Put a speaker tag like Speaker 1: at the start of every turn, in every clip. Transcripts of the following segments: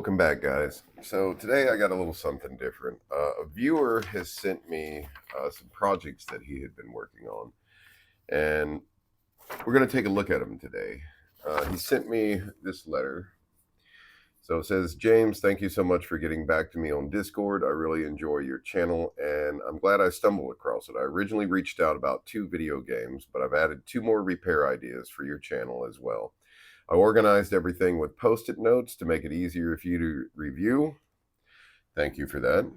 Speaker 1: Welcome back, guys. So today I got a little something different. A viewer has sent me some projects that he had been working on, and we're going to take a look at them today. He sent me this letter. So it says, James, thank you so much for getting back to me on Discord. I really enjoy your channel, and I'm glad I stumbled across it. I originally reached out about 2 video games, but I've added 2 more repair ideas for your channel as well. I organized everything with post-it notes to make it easier for you to review. Thank you for that.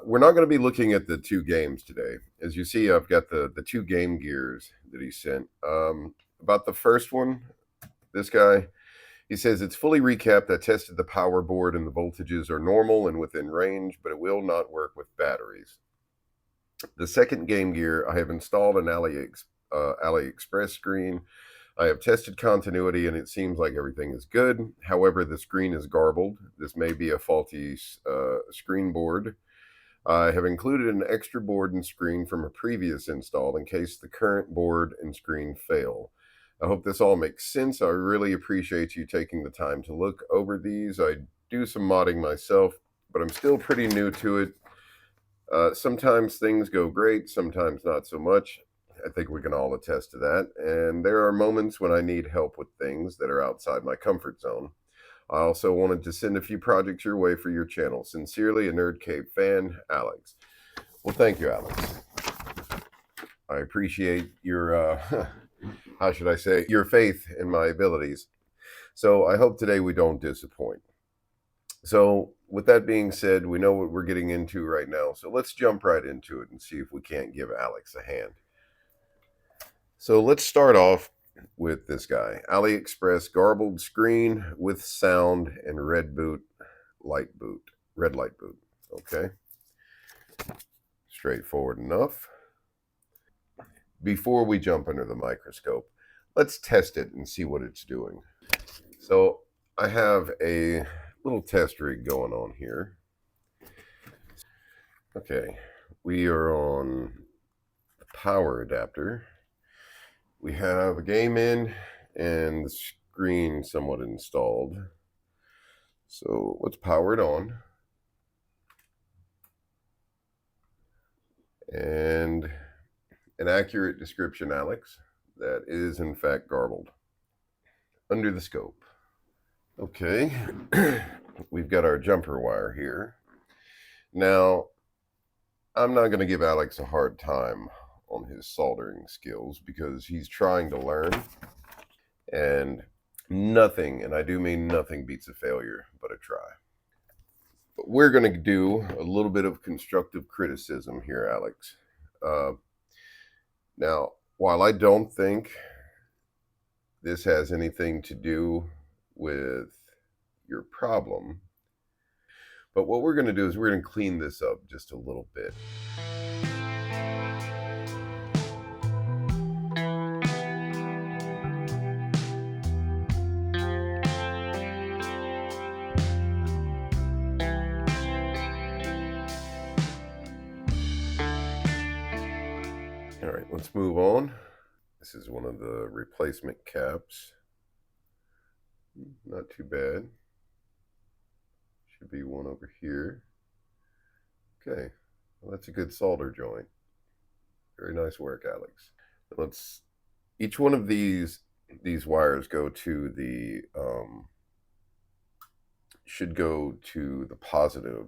Speaker 1: We're not going to be looking at the 2 games today. As you see, I've got the 2 Game Gears that he sent. About the first one, this guy, he says, it's fully recapped. I tested the power board and the voltages are normal and within range, but it will not work with batteries. The second Game Gear, I have installed an AliExpress screen. I have tested continuity and it seems like everything is good. However, the screen is garbled. This may be a faulty screen board. I have included an extra board and screen from a previous install in case the current board and screen fail. I hope this all makes sense. I really appreciate you taking the time to look over these. I do some modding myself, but I'm still pretty new to it. Sometimes things go great, sometimes not so much. I think we can all attest to that. And there are moments when I need help with things that are outside my comfort zone. I also wanted to send a few projects your way for your channel. Sincerely, a Nerd Cave fan, Alex. Well, thank you, Alex. I appreciate your, how should I say, your faith in my abilities. So I hope today we don't disappoint. So with that being said, we know what we're getting into right now. So let's jump right into it and see if we can't give Alex a hand. So let's start off with this guy. AliExpress garbled screen with sound and red light boot. Okay. Straightforward enough. Before we jump under the microscope, let's test it and see what it's doing. So I have a little test rig going on here. Okay, we are on the power adapter. We have a game in and the screen somewhat installed. So let's power it on. And an accurate description, Alex, that is in fact garbled. Under the scope. Okay, we've got our jumper wire here. Now, I'm not going to give Alex a hard time on his soldering skills because he's trying to learn, and nothing, and I do mean nothing, beats a failure but a try. But we're going to do a little bit of constructive criticism here, Alex. Now, while I don't think this has anything to do with your problem, but what we're going to do is we're going to clean this up just a little bit. All right, let's move on. This is one of the replacement caps. Not too bad. Should be one over here. Okay, well, that's a good solder joint. Very nice work, Alex. Each one of these wires go to the, should go to the positive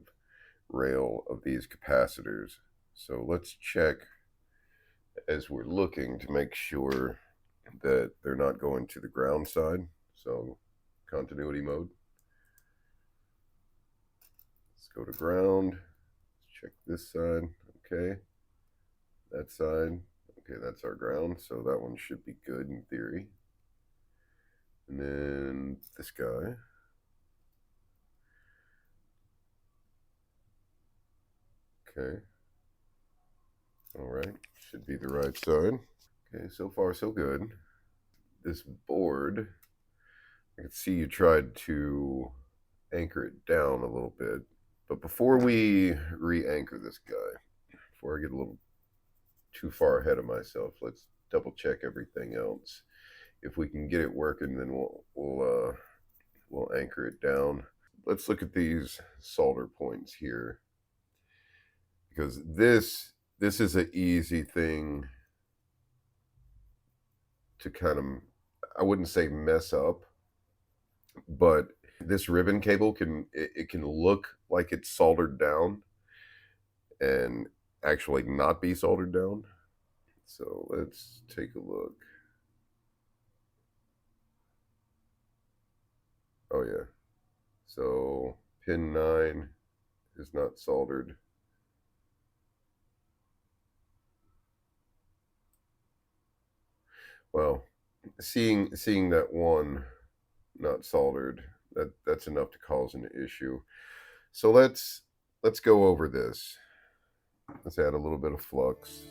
Speaker 1: rail of these capacitors. So let's check as we're looking to make sure that they're not going to the ground side. So continuity mode. Let's go to ground. Let's check this side. Okay. That side. Okay, that's our ground. So that one should be good in theory. And then this guy. Okay. All right. Should be the right side. Okay, so far so good. This board, I can see you tried to anchor it down a little bit. But before we re-anchor this guy, before I get a little too far ahead of myself, let's double check everything else. If we can get it working, then we'll anchor it down. let's look at these solder points here, because this is an easy thing to kind of, I wouldn't say mess up, but this ribbon cable it can look like it's soldered down and actually not be soldered down. So let's take a look. Oh yeah. So pin 9 is not soldered. Well, seeing that one not soldered, that's enough to cause an issue. So let's go over this. Let's add a little bit of flux.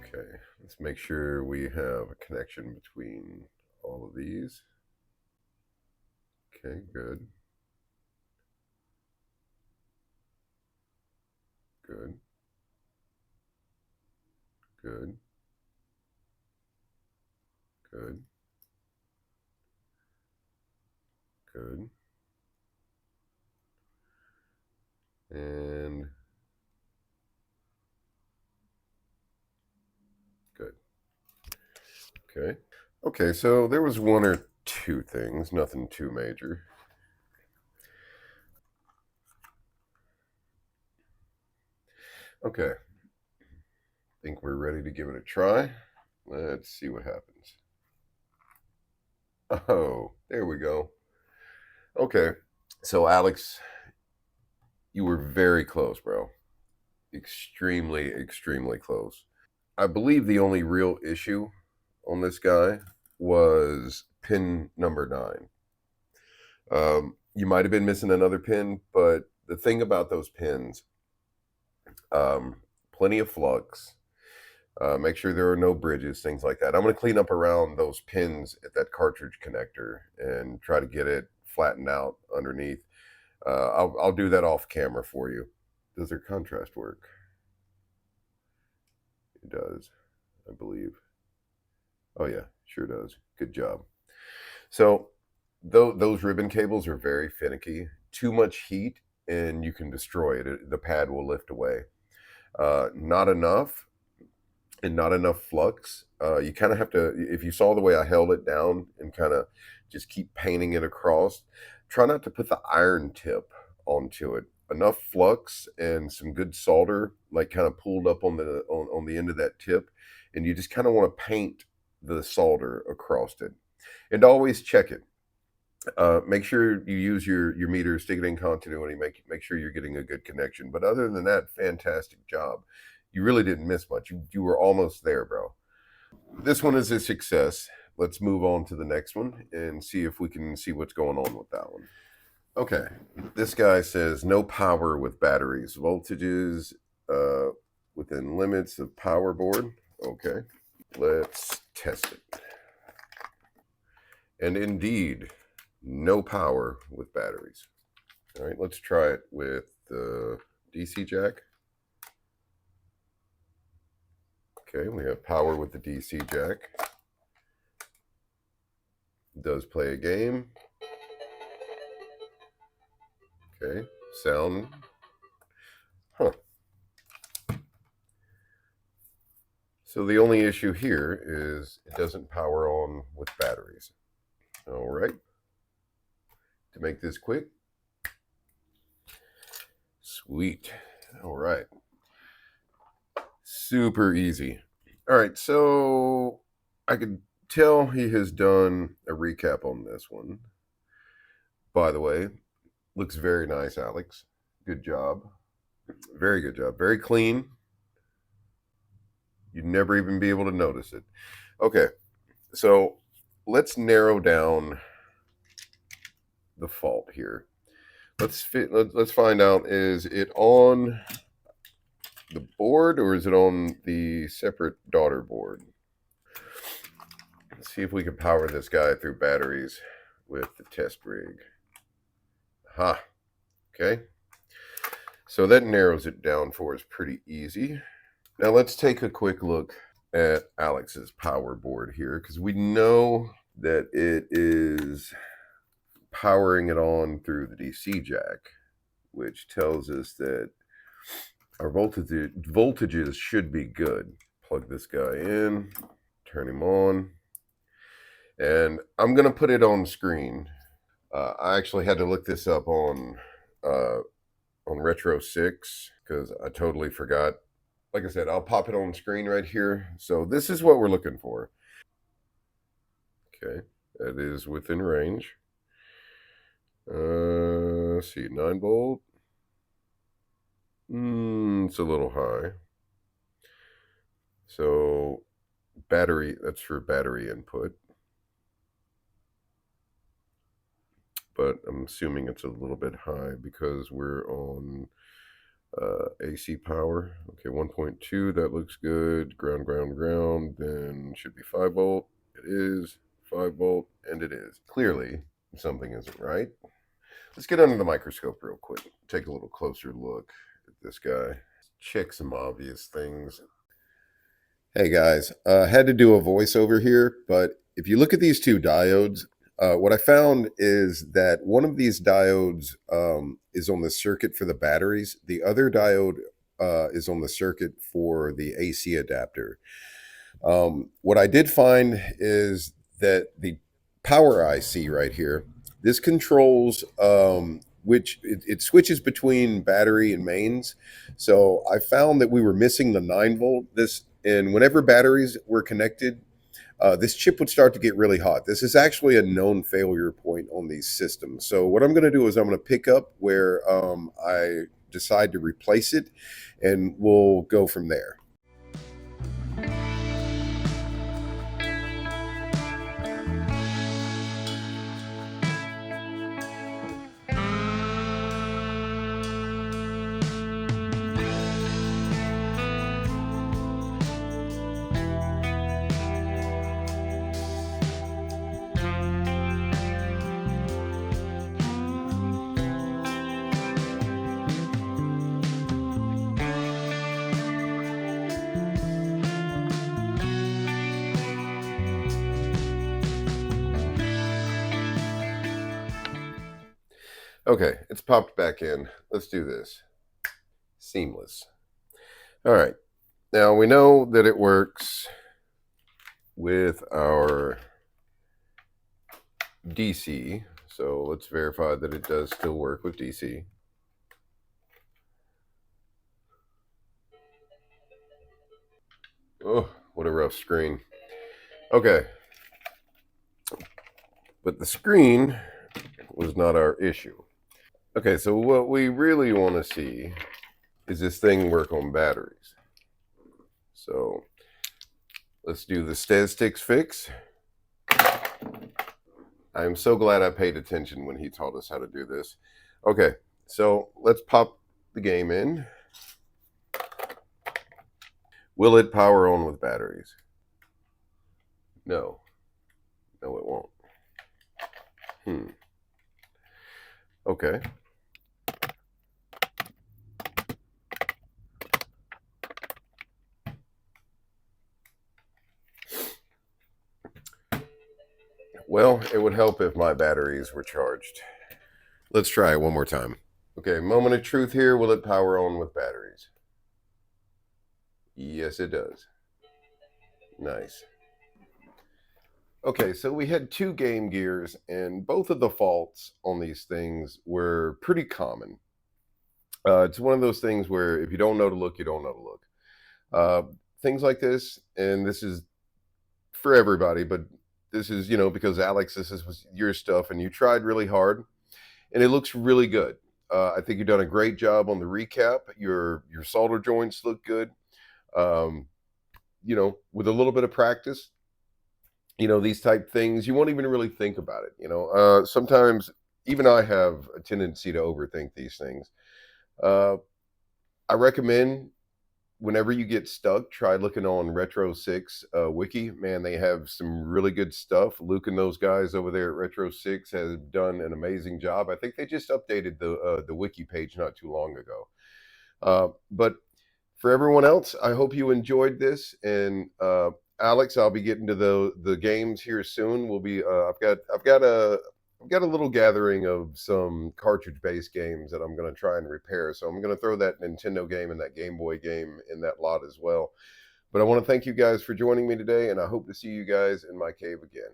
Speaker 1: Okay, let's make sure we have a connection between all of these. Okay, good. Good. Good. Good. Good. And good. Okay. Okay, so there was one or two things, nothing too major. Okay. Think we're ready to give it a try. Let's see what happens. Oh, there we go. Okay. So Alex, you were very close, bro. Extremely, extremely close. I believe the only real issue on this guy was pin number 9. You might have been missing another pin, but the thing about those pins, plenty of flux. Make sure there are no bridges, things like that. I'm going to clean up around those pins at that cartridge connector and try to get it flattened out underneath. I'll do that off camera for you. Does their contrast work? It does, I believe. Oh yeah, sure does. Good job. So those ribbon cables are very finicky. Too much heat and you can destroy it. The pad will lift away. Not enough, and not enough flux. You kind of have to, if you saw the way I held it down and kind of just keep painting it across, try not to put the iron tip onto it. Enough flux and some good solder, like kind of pulled up on on the end of that tip, and you just kind of want to paint the solder across it. And always check it. Make sure you use your meter, stick it in continuity, make sure you're getting a good connection. But other than that, fantastic job. You really didn't miss much. You were almost there, bro. This one is a success. Let's move on to the next one and see if we can see what's going on with that one. Okay, this guy says no power with batteries. Voltages within limits of power board. Okay, let's test it. And indeed, no power with batteries. All right, let's try it with the DC jack. Okay, we have power with the DC jack. It does play a game. Okay, sound. Huh. So the only issue here is it doesn't power on with batteries. All right. To make this quick. Sweet. All right. Super easy. All right, so I could tell he has done a recap on this one. By the way, looks very nice, Alex. Good job. Very good job. Very clean. You'd never even be able to notice it. Okay, so let's narrow down the fault here. Let's find out, is it on the board or is it on the separate daughter board? Let's see if we can power this guy through batteries with the test rig. Ha. Okay. So that narrows it down for us pretty easy. Now let's take a quick look at Alex's power board here, because we know that it is powering it on through the DC jack, which tells us that our voltages should be good. Plug this guy in, turn him on, and I'm going to put it on screen. I actually had to look this up on Retro 6 because I totally forgot. Like I said, I'll pop it on screen right here. So this is what we're looking for. Okay, that is within range. Let's see, 9 volt. It's a little high. So battery, that's for battery input. But I'm assuming it's a little bit high because we're on AC power. Okay, 1.2, that looks good. Ground, then should be 5 volt. It is 5 volt, and it is. Clearly, something isn't right. Let's get under the microscope real quick. Take a little closer look at this guy. Check some obvious things. Hey guys, had to do a voiceover here, but if you look at these two diodes, what I found is that one of these diodes is on the circuit for the batteries. The other diode is on the circuit for the AC adapter. What I did find is that the power IC right here, this controls which it switches between battery and mains. So I found that we were missing the 9 volt. And whenever batteries were connected, this chip would start to get really hot. This is actually a known failure point on these systems. So what I'm going to do is I'm going to pick up where I decide to replace it, and we'll go from there. Okay, it's popped back in. Let's do this. Seamless. All right. Now we know that it works with our DC. So let's verify that it does still work with DC. Oh, what a rough screen. Okay. But the screen was not our issue. Okay, so what we really want to see is this thing work on batteries. So let's do the statistics fix. I'm so glad I paid attention when he taught us how to do this. Okay, so let's pop the game in. Will it power on with batteries? No. No, it won't. Okay. Well, it would help if my batteries were charged. Let's try it one more time. Okay, moment of truth here. Will it power on with batteries? Yes, it does. Nice. Okay, so we had 2 Game Gears, and both of the faults on these things were pretty common. It's one of those things where if you don't know to look, you don't know to look. Things like this, and this is for everybody, but this is, because Alex, this was your stuff, and you tried really hard, and it looks really good. I think you've done a great job on the recap. Your solder joints look good. With a little bit of practice, these type things, you won't even really think about it. Sometimes even I have a tendency to overthink these things. Uh, I recommend whenever you get stuck, try looking on Retro Six Wiki. Man, they have some really good stuff. Luke and those guys over there at Retro Six have done an amazing job. I think they just updated the wiki page not too long ago. But for everyone else, I hope you enjoyed this. And Alex, I'll be getting to the games here soon. We'll be I've got a little gathering of some cartridge based games that I'm going to try and repair. So I'm going to throw that Nintendo game and that Game Boy game in that lot as well. But I want to thank you guys for joining me today, and I hope to see you guys in my cave again.